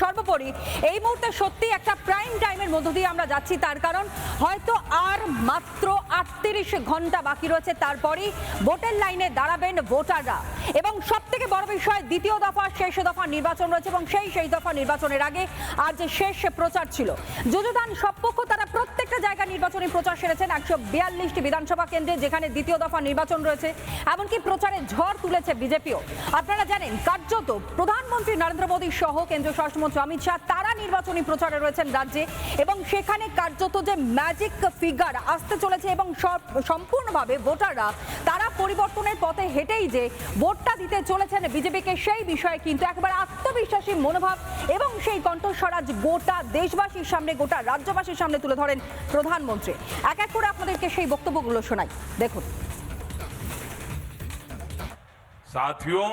সর্বোপরি এই মুহূর্তে সত্যি একটা প্রাইম টাইমের মধ্য দিয়ে আমরা যাচ্ছি, তার কারণ হয়তো আর মাত্র 38 ঘন্টা বাকি রয়েছে, তারপরেই ভোটের লাইনে দাঁড়াবেন ভোটাররা। এবং সব থেকে বড় বিষয়, দ্বিতীয় দফা শেষ দফা নির্বাচন রয়েছে এবং সেই দফা নির্বাচনের আগে আর যে শেষ প্রচার ছিল, যুযুধান সব পক্ষ তারা প্রত্যেকটা জায়গায় নির্বাচনী প্রচার সেরেছেন 142টি বিধানসভা কেন্দ্রে, যেখানে দ্বিতীয় দফা নির্বাচন রয়েছে। এমনকি প্রচারে ঝড় তুলেছে বিজেপিও। আপনারা জানেন, কার্যত প্রধানমন্ত্রী নরেন্দ্র মোদী সহ কেন্দ্রীয় স্বরাষ্ট্রমন্ত্রী অমিত শাহ তারা নির্বাচনী প্রচারে রয়েছেন রাজ্যে, এবং সেখানে কার্যত যে ম্যাজিক ফিগার আসতে চলেছে এবং সম্পূর্ণভাবে ভোটাররা তারা পরিবর্তনের পথে হেঁটেই যে ভোটটা দিতে চলেছেন বিজেপিকে, সেই বিষয়ে কিন্তু একেবারে আত্মবিশ্বাসী মনোভাব এবং সেই কণ্ঠস্বরাজ গোটা দেশবাসীর সামনে, গোটা রাজ্যবাসীর সামনে তুলে ধরেন প্রধানমন্ত্রী। এক এক করে আপনাদেরকে সেই বক্তব্যগুলো শোনাই, দেখুন। साथियों,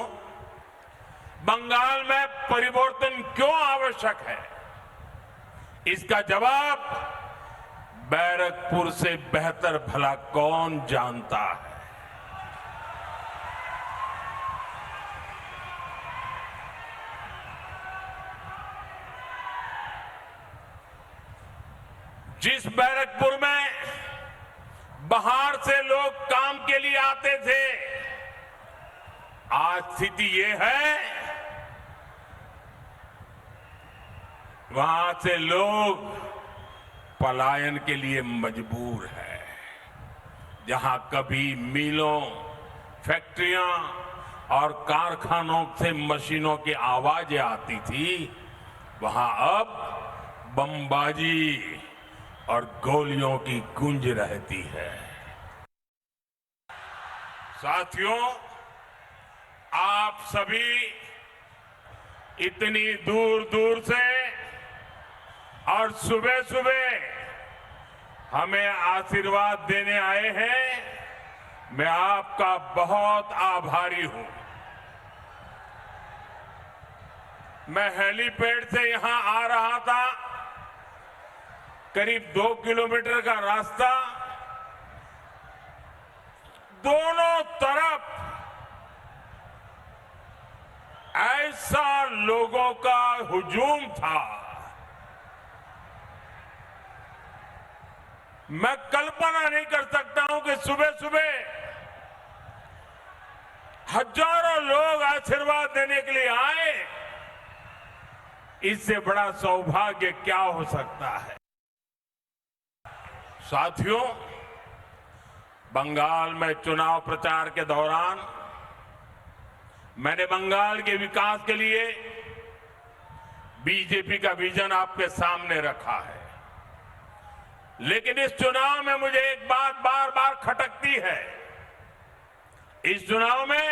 बंगाल में परिवर्तन क्यों आवश्यक है, इसका जवाब बैरकपुर से बेहतर भला कौन जानता है। जिस बैरकपुर में बाहर से लोग काम के लिए आते थे, आज स्थिति ये है वहां से लोग पलायन के लिए मजबूर है। जहां कभी मिलों, फैक्ट्रियां और कारखानों से मशीनों की आवाजें आती थी, वहां अब बमबाजी और गोलियों की गूंज रहती है। साथियों, आप सभी इतनी दूर दूर से और सुबह सुबह हमें आशीर्वाद देने आए हैं, मैं आपका बहुत आभारी हूं। मैं हेलीपैड से यहां आ रहा था, करीब 2 किलोमीटर का रास्ता, दोनों तरफ ऐसा लोगों का हुजूम था, मैं कल्पना नहीं कर सकता हूं कि सुबह सुबह हजारों लोग आशीर्वाद देने के लिए आए। इससे बड़ा सौभाग्य क्या हो सकता है। साथियों, बंगाल में चुनाव प्रचार के दौरान मैंने बंगाल के विकास के लिए बीजेपी का विजन आपके सामने रखा है, लेकिन इस चुनाव में मुझे एक बात बार बार खटकती है। इस चुनाव में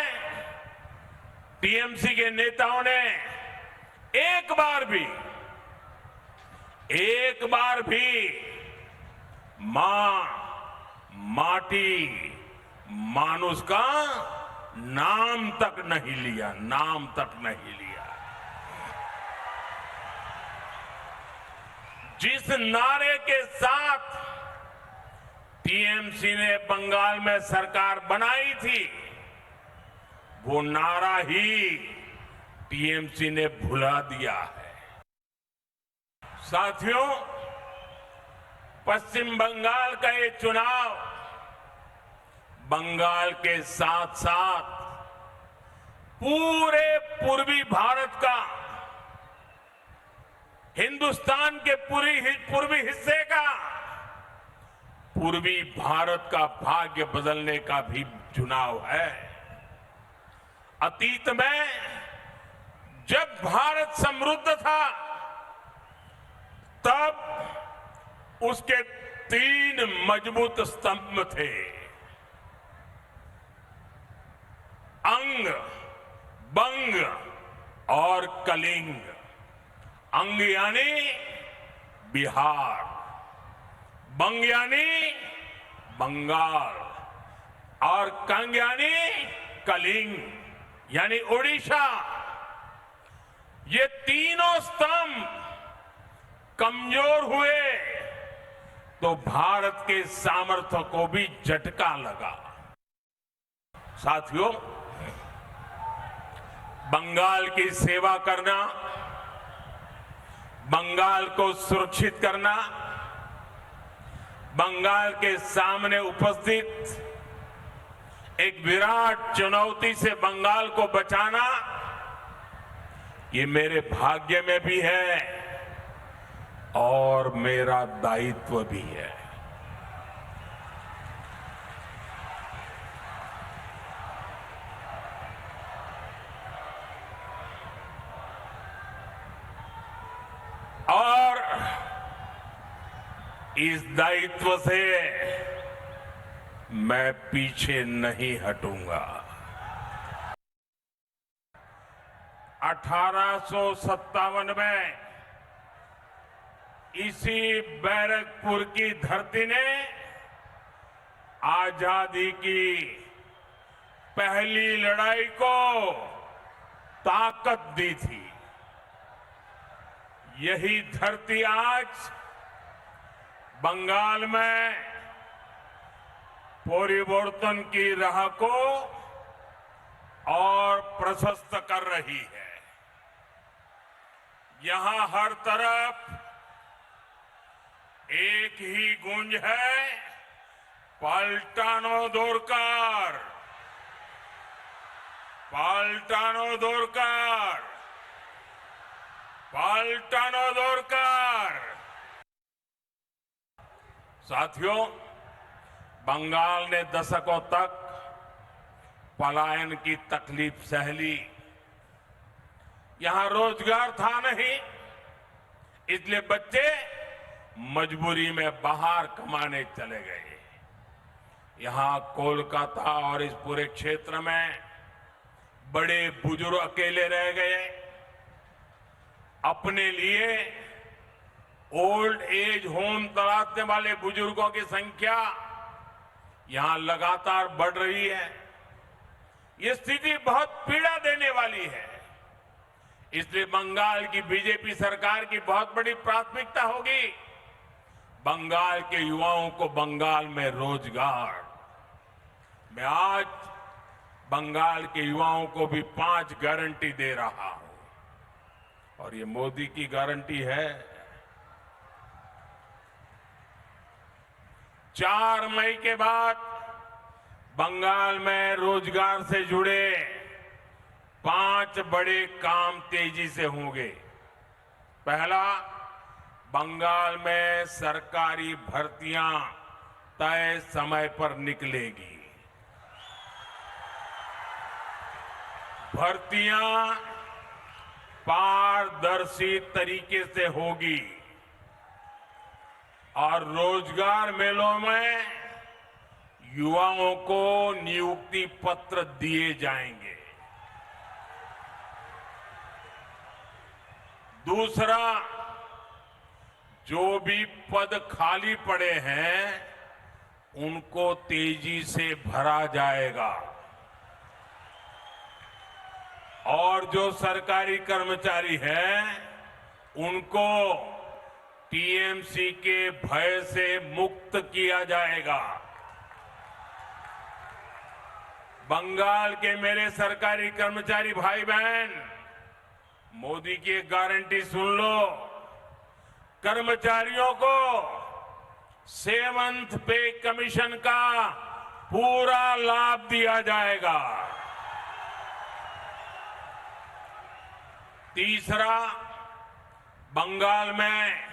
टीएमसी के नेताओं ने एक बार भी मां, माटी, मानुष का नाम तक नहीं लिया, नाम तक नहीं लिया। जिस नारे के साथ टीएमसी ने बंगाल में सरकार बनाई थी, वो नारा ही टीएमसी ने भुला दिया है। साथियों, पश्चिम बंगाल का ये चुनाव बंगाल के साथ साथ पूरे पूर्वी भारत का, हिंदुस्तान के पूर्वी हिस्से का, पूर्वी भारत का भाग्य बदलने का भी चुनाव है। अतीत में जब भारत समृद्ध था, तब उसके 3 मजबूत स्तंभ थे, अंग, बंग और कलिंग। अंग यानी बिहार, बंग यानी बंगाल और कंग यानी कलिंग यानी ओडिशा। ये तीनों स्तंभ कमजोर हुए तो भारत के सामर्थ्य को भी झटका लगा। साथियों, बंगाल की सेवा करना बंगाल को सुरक्षित करना, बंगाल के सामने उपस्थित एक विराट चुनौती से बंगाल को बचाना, ये मेरे भाग्य में भी है और मेरा दायित्व भी है। और इस दायित्व से मैं पीछे नहीं हटूंगा। 1857 में इसी बैरकपुर की धरती ने आजादी की पहली लड़ाई को ताकत दी थी। यही धरती आज बंगाल में परिवर्तन की राह को और प्रशस्त कर रही है। यहां हर तरफ एक ही गूंज है, पलटानो दोरकार, पलटानो दोरकार, पलटानो दोरकार। साथियों, बंगाल ने दशकों तक पलायन की तकलीफ सह ली। यहां रोजगार था नहीं, इसलिए बच्चे मजबूरी में बाहर कमाने चले गए। यहां कोलकाता और इस पूरे क्षेत्र में बड़े बुजुर्ग अकेले रह गए। अपने लिए ओल्ड एज होम तलाशने वाले बुजुर्गों की संख्या यहां लगातार बढ़ रही है। ये स्थिति बहुत पीड़ा देने वाली है। इसलिए बंगाल की बीजेपी सरकार की बहुत बड़ी प्राथमिकता होगी बंगाल के युवाओं को बंगाल में रोजगार। मैं आज बंगाल के युवाओं को भी 5 गारंटी दे रहा हूं और ये मोदी की गारंटी है। 4 मई के बाद बंगाल में रोजगार से जुड़े 5 बड़े काम तेजी से होंगे। पहला, बंगाल में सरकारी भर्तियां तय समय पर निकलेगी। भर्तियां पारदर्शी तरीके से होगी और रोजगार मेलों में युवाओं को नियुक्ति पत्र दिए जाएंगे। दूसरा, जो भी पद खाली पड़े हैं उनको तेजी से भरा जाएगा और जो सरकारी कर्मचारी हैं उनको टीएमसी के भय से मुक्त किया जाएगा। बंगाल के मेरे सरकारी कर्मचारी भाई बहन, मोदी की एक गारंटी सुन लो। कर्मचारियों को 7th पे कमीशन का पूरा लाभ दिया जाएगा। तीसरा, बंगाल में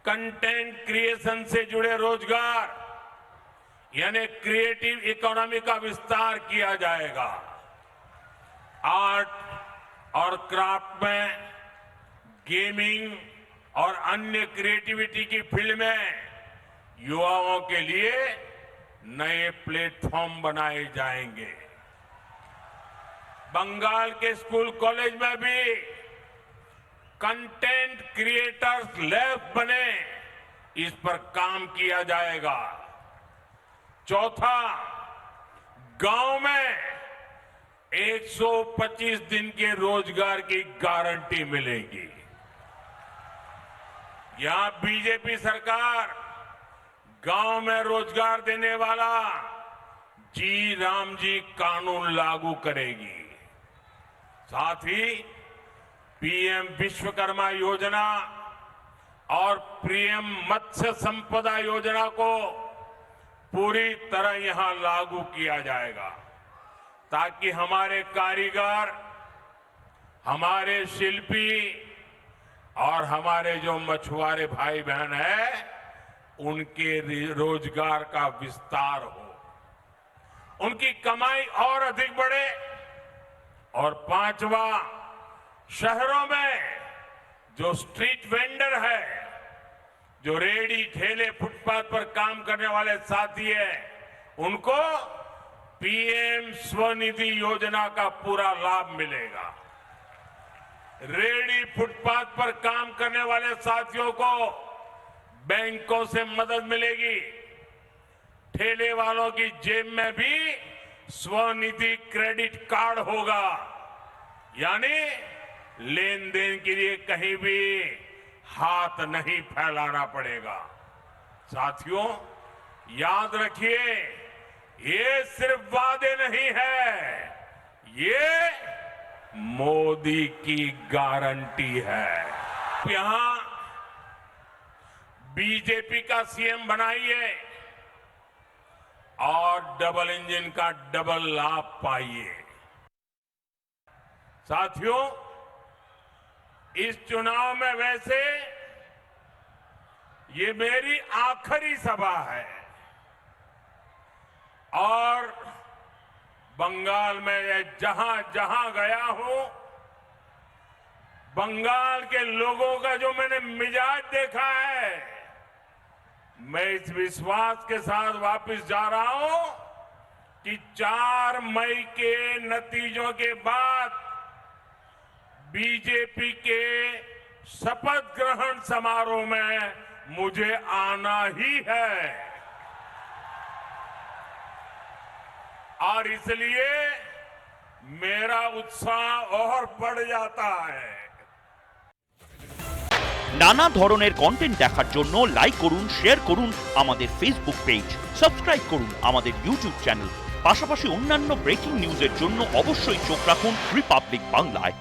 कंटेंट क्रिएशन से जुड़े रोजगार यानी क्रिएटिव इकोनॉमी का विस्तार किया जाएगा। आर्ट और क्राफ्ट में, गेमिंग और अन्य क्रिएटिविटी की फील्ड में युवाओं के लिए नए प्लेटफॉर्म बनाए जाएंगे। बंगाल के स्कूल कॉलेज में भी कंटेंट क्रिएटर्स लैब बने, इस पर काम किया जाएगा। चौथा, गांव में 125 दिन के रोजगार की गारंटी मिलेगी। यहां बीजेपी सरकार गांव में रोजगार देने वाला जी राम जी कानून लागू करेगी। साथ ही पीएम विश्वकर्मा योजना और पीएम मत्स्य संपदा योजना को पूरी तरह यहां लागू किया जाएगा, ताकि हमारे कारीगर, हमारे शिल्पी और हमारे जो मछुआरे भाई बहन हैं, उनके रोजगार का विस्तार हो, उनकी कमाई और अधिक बढ़े। और पांचवा, शहरों में जो स्ट्रीट वेंडर है, जो रेडी ठेले फुटपाथ पर काम करने वाले साथी हैं, उनको पीएम स्वनिधि योजना का पूरा लाभ मिलेगा। रेडी फुटपाथ पर काम करने वाले साथियों को बैंकों से मदद मिलेगी। ठेले वालों की जेब में भी स्वनिधि क्रेडिट कार्ड होगा, यानी लेन देन के लिए कहीं भी हाथ नहीं फैलाना पड़ेगा। साथियों, याद रखिए, ये सिर्फ वादे नहीं है, ये मोदी की गारंटी है। यहां बीजेपी का सीएम बनाइए और डबल इंजन का डबल लाभ पाइए। साथियों, इस चुनाव में वैसे ये मेरी आखिरी सभा है और बंगाल में जहां जहां गया हूं, बंगाल के लोगों का जो मैंने मिजाज देखा है, मैं इस विश्वास के साथ वापस जा रहा हूं कि 4 मई के नतीजों के बाद बीजेपी के शपथ ग्रहण समारोह में मुझे आना ही है। और इसलिए मेरा उत्साह और बढ़ जाता है। নানা ধরনের কন্টেন্ট দেখার জন্য লাইক করুন, শেয়ার করুন আমাদের ফেসবুক পেজ, সাবস্ক্রাইব করুন আমাদের ইউটিউব চ্যানেল। পাশাপাশি অন্যান্য ব্রেকিং নিউজের জন্য অবশ্যই চোখ রাখুন রিপাবলিক বাংলায়।